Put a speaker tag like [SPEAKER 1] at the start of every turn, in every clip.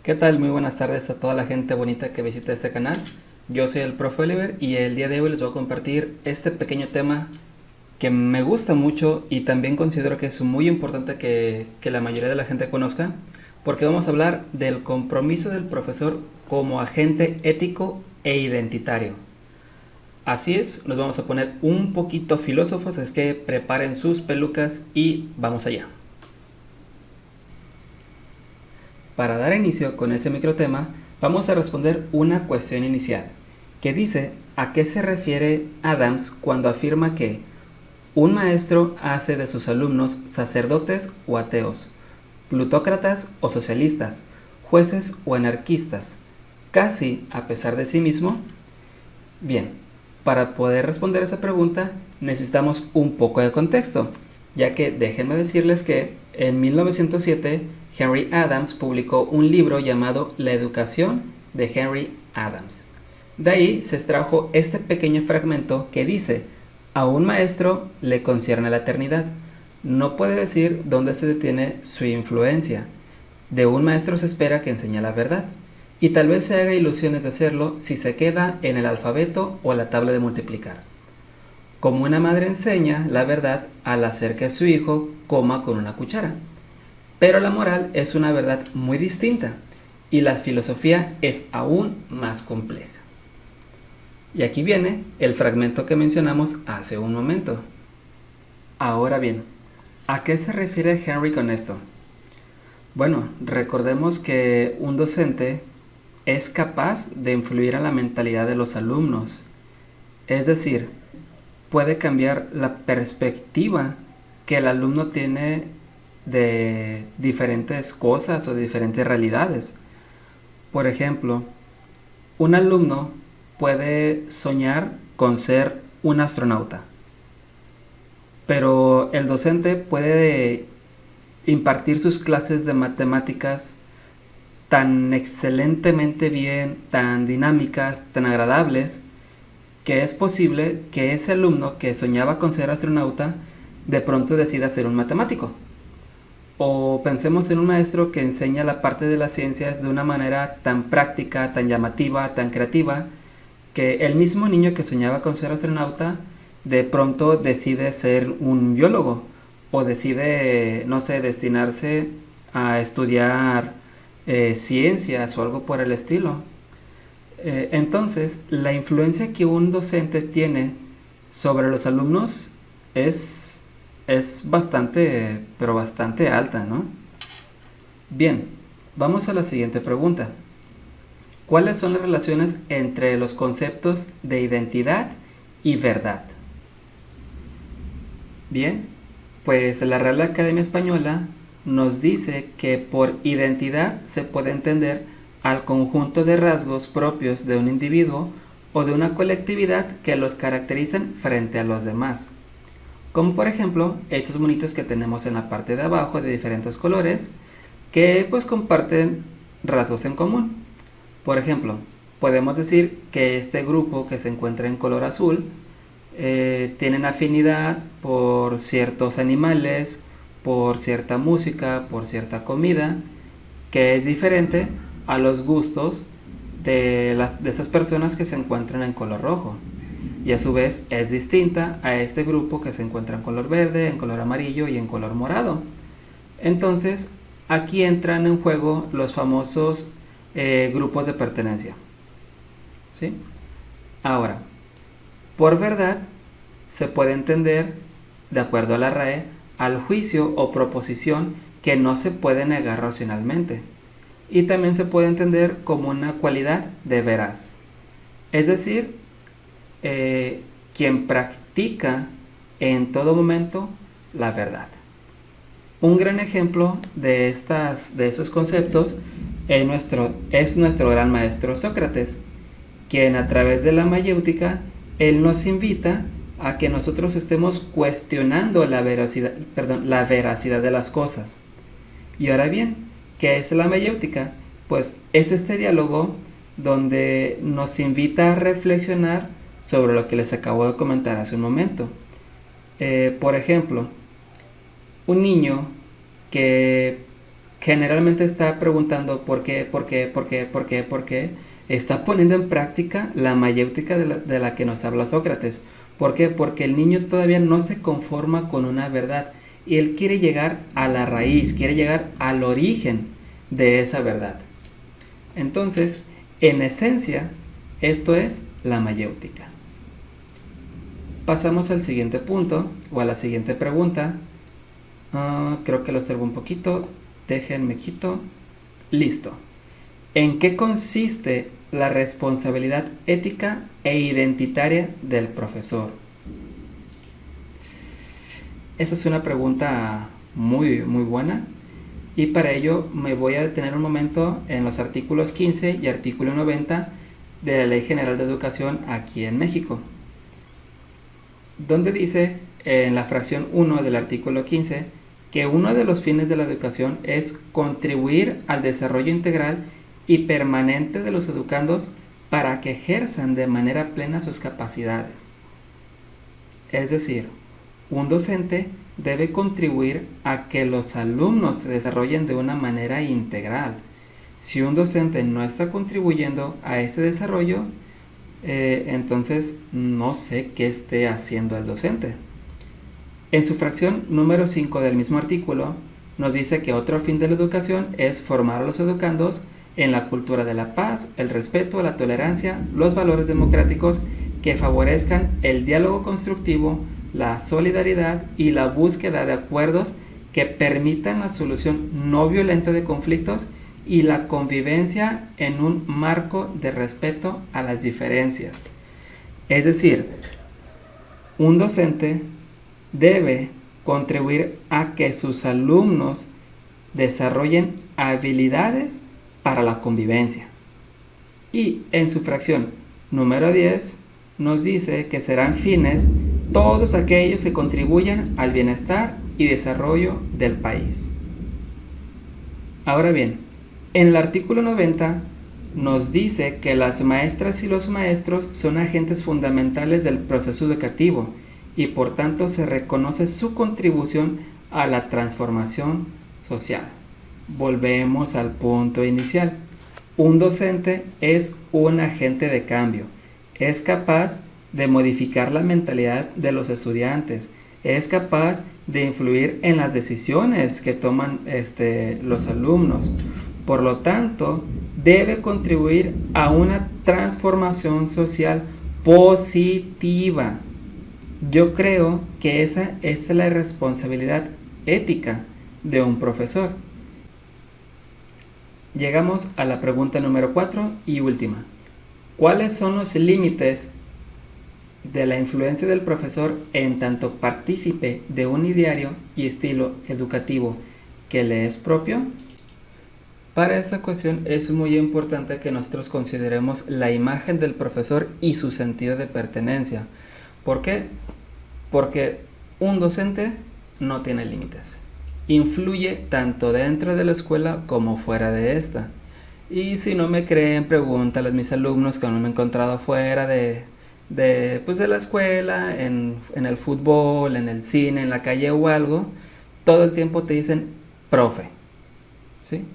[SPEAKER 1] ¿Qué tal? Muy buenas tardes a toda la gente bonita que visita este canal. Yo soy el Profe Oliver y el día de hoy les voy a compartir este pequeño tema que me gusta mucho y también considero que es muy importante que la mayoría de la gente conozca, porque vamos a hablar del compromiso del profesor como agente ético e identitario. Así es, nos vamos a poner un poquito filósofos, es que preparen sus pelucas y vamos allá. Para dar inicio con ese microtema, vamos a responder una cuestión inicial, que dice a qué se refiere Adams cuando afirma que un maestro hace de sus alumnos sacerdotes o ateos, plutócratas o socialistas, jueces o anarquistas, casi a pesar de sí mismo. Bien, para poder responder esa pregunta necesitamos un poco de contexto, ya que déjenme decirles que en 1907 Henry Adams publicó un libro llamado La educación de Henry Adams. De ahí se extrajo este pequeño fragmento que dice: a un maestro le concierne la eternidad. No puede decir dónde se detiene su influencia. De un maestro se espera que enseñe la verdad, y tal vez se haga ilusiones de hacerlo si se queda en el alfabeto o la tabla de multiplicar. Como una madre enseña la verdad al hacer que su hijo coma con una cuchara. Pero la moral es una verdad muy distinta y la filosofía es aún más compleja. Y aquí viene el fragmento que mencionamos hace un momento. Ahora bien, ¿a qué se refiere Henry con esto? Bueno, recordemos que un docente es capaz de influir en la mentalidad de los alumnos. Es decir, puede cambiar la perspectiva que el alumno tiene de diferentes cosas o de diferentes realidades. Por ejemplo, un alumno puede soñar con ser un astronauta, pero el docente puede impartir sus clases de matemáticas tan excelentemente bien, tan dinámicas, tan agradables, que es posible que ese alumno que soñaba con ser astronauta de pronto decida ser un matemático. O pensemos en un maestro que enseña la parte de las ciencias de una manera tan práctica, tan llamativa, tan creativa, que el mismo niño que soñaba con ser astronauta de pronto decide ser un biólogo o decide, no sé, destinarse a estudiar ciencias o algo por el estilo. Entonces, la influencia que un docente tiene sobre los alumnos es bastante, pero bastante alta, ¿no? Bien, vamos a la siguiente pregunta. ¿Cuáles son las relaciones entre los conceptos de identidad y verdad? Bien, pues la Real Academia Española nos dice que por identidad se puede entender al conjunto de rasgos propios de un individuo o de una colectividad que los caracterizan frente a los demás. Como por ejemplo estos monitos que tenemos en la parte de abajo de diferentes colores que pues comparten rasgos en común. Por ejemplo, podemos decir que este grupo que se encuentra en color azul tienen afinidad por ciertos animales, por cierta música, por cierta comida, que es diferente a los gustos de estas personas que se encuentran en color rojo. Y a su vez es distinta a este grupo que se encuentra en color verde, en color amarillo y en color morado. Entonces, aquí entran en juego los famosos grupos de pertenencia. ¿Sí? Ahora, por verdad se puede entender, de acuerdo a la RAE, al juicio o proposición que no se puede negar racionalmente. Y también se puede entender como una cualidad de veraz. Es decir, quien practica en todo momento la verdad. Un gran ejemplo de esos conceptos es nuestro gran maestro Sócrates, quien a través de la mayéutica, él nos invita a que nosotros estemos cuestionando la veracidad de las cosas. Y ahora bien, ¿qué es la mayéutica? Pues es este diálogo donde nos invita a reflexionar sobre lo que les acabo de comentar hace un momento. Por ejemplo, un niño que generalmente está preguntando por qué, por qué, por qué, por qué, por qué. Está poniendo en práctica la mayéutica de la que nos habla Sócrates. ¿Por qué? Porque el niño todavía no se conforma con una verdad y él quiere llegar a la raíz, quiere llegar al origen de esa verdad. Entonces, en esencia, esto es la mayéutica. Pasamos al siguiente punto o a la siguiente pregunta. Creo que lo observo un poquito. Déjenme quito. Listo. ¿En qué consiste la responsabilidad ética e identitaria del profesor? Esta es una pregunta muy buena y para ello me voy a detener un momento en los artículos 15 y artículo 90 de la Ley General de Educación aquí en México, donde dice en la fracción 1 del artículo 15 que uno de los fines de la educación es contribuir al desarrollo integral y permanente de los educandos para que ejerzan de manera plena sus capacidades. Es decir, un docente debe contribuir a que los alumnos se desarrollen de una manera integral. Si un docente no está contribuyendo a ese desarrollo, entonces no sé qué esté haciendo el docente. En su fracción número 5 del mismo artículo, nos dice que otro fin de la educación es formar a los educandos en la cultura de la paz, el respeto, la tolerancia, los valores democráticos que favorezcan el diálogo constructivo, la solidaridad y la búsqueda de acuerdos que permitan la solución no violenta de conflictos y la convivencia en un marco de respeto a las diferencias. Es decir, un docente debe contribuir a que sus alumnos desarrollen habilidades para la convivencia. Y en su fracción número 10 nos dice que serán fines todos aquellos que contribuyan al bienestar y desarrollo del país. Ahora bien, en el artículo 90 nos dice que las maestras y los maestros son agentes fundamentales del proceso educativo y por tanto se reconoce su contribución a la transformación social. Volvemos al punto inicial. Un docente es un agente de cambio. Es capaz de modificar la mentalidad de los estudiantes. Es capaz de influir en las decisiones que toman los alumnos. Por lo tanto, debe contribuir a una transformación social positiva. Yo creo que esa es la responsabilidad ética de un profesor. Llegamos a la pregunta número 4 y última. ¿Cuáles son los límites de la influencia del profesor en tanto partícipe de un ideario y estilo educativo que le es propio? Para esta cuestión es muy importante que nosotros consideremos la imagen del profesor y su sentido de pertenencia. ¿Por qué? Porque un docente no tiene límites. Influye tanto dentro de la escuela como fuera de esta. Y si no me creen, pregúntales a mis alumnos que no me he encontrado fuera de la escuela, en el fútbol, en el cine, en la calle o algo. Todo el tiempo te dicen profe, ¿sí?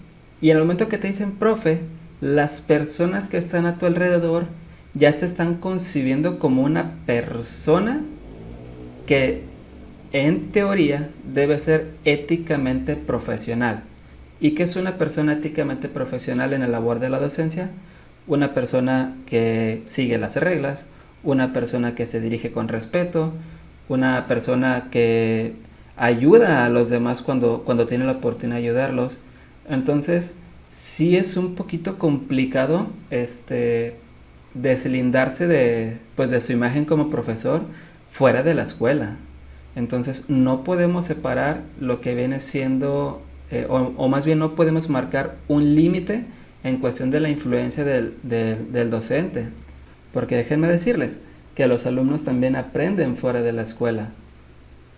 [SPEAKER 1] Y en el momento que te dicen profe, las personas que están a tu alrededor ya te están concibiendo como una persona que en teoría debe ser éticamente profesional. ¿Y qué es una persona éticamente profesional en la labor de la docencia? Una persona que sigue las reglas, una persona que se dirige con respeto, una persona que ayuda a los demás cuando tiene la oportunidad de ayudarlos. Entonces, sí es un poquito complicado deslindarse de su imagen como profesor fuera de la escuela. Entonces, no podemos separar lo que viene siendo, o más bien no podemos marcar un límite en cuestión de la influencia del docente. Porque déjenme decirles que los alumnos también aprenden fuera de la escuela.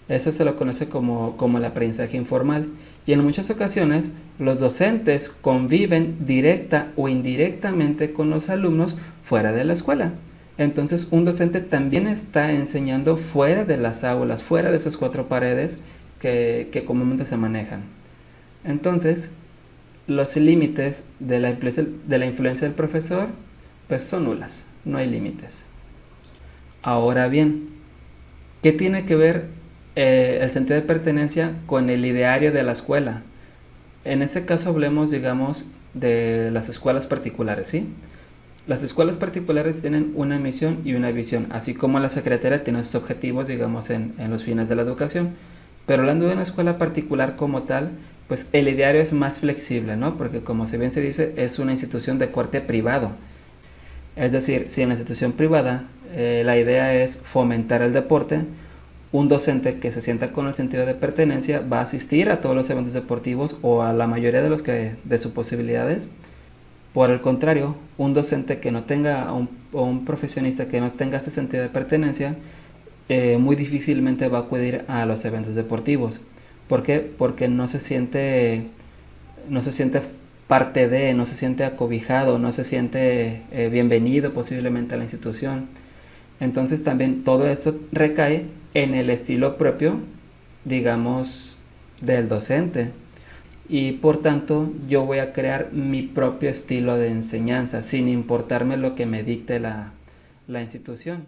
[SPEAKER 1] Eso se lo conoce como el aprendizaje informal. Y en muchas ocasiones los docentes conviven directa o indirectamente con los alumnos fuera de la escuela. Entonces un docente también está enseñando fuera de las aulas, fuera de esas cuatro paredes que comúnmente se manejan. Entonces, los límites de la influencia del profesor pues son nulas, no hay límites. Ahora bien, ¿qué tiene que ver el sentido de pertenencia con el ideario de la escuela? En ese caso hablemos, digamos, de las escuelas particulares, ¿sí? Las escuelas particulares tienen una misión y una visión, así como la secretaria tiene sus objetivos, digamos, en los fines de la educación. Pero hablando de una escuela particular como tal, pues el ideario es más flexible, ¿no? Porque como bien se dice, es una institución de corte privado. Es decir, si en la institución privada la idea es fomentar el deporte, un docente que se sienta con el sentido de pertenencia va a asistir a todos los eventos deportivos o a la mayoría de los que de sus posibilidades. Por el contrario, un docente que no tenga o un profesionista que no tenga ese sentido de pertenencia muy difícilmente va a acudir a los eventos deportivos. ¿Por qué? Porque no se siente parte de, no se siente acobijado, no se siente bienvenido posiblemente a la institución. Entonces también todo esto recae en el estilo propio, digamos, del docente. Y por tanto yo voy a crear mi propio estilo de enseñanza sin importarme lo que me dicte la institución.